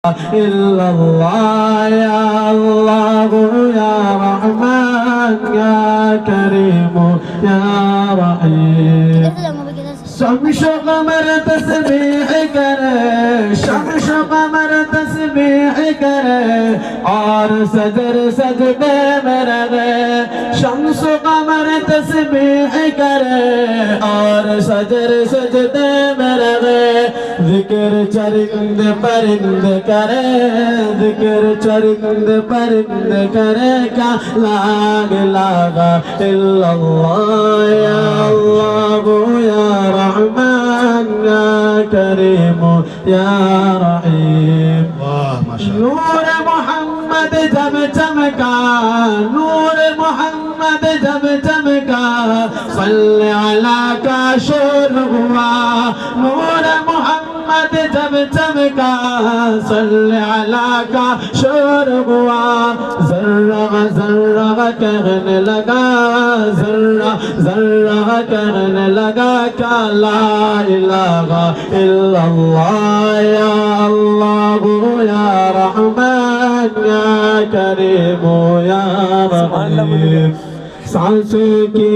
إلا الله يا الله يا رحمن يا كريم يا رحيم شمس قمر تسبيح करे शम्स कमर तस्बीह करे और सजर सजदे में रहे शम्स कमर तस्बीह करे और सजर सजदे में रहे जिक्र चरिंद परिंद करे जिक्र चरिंद परिंद करे क्या लाग लागा इल्लल्लाह या अल्लाह या रहमान या करीम या रहीम नूर मोहम्मद जब चमका नूर मोहम्मद जब चमका सल्ले अला का शोर हुआ नूर मोहम्मद जब चमका सल्ले अला का शोर हुआ जर्रा जर्रा कहने लगा जर्रा जर्रा कहने लगा क्या ला इलाहा इल्लल्लाह या अल्लाह या रहमान या करीम या रहीम सांसों की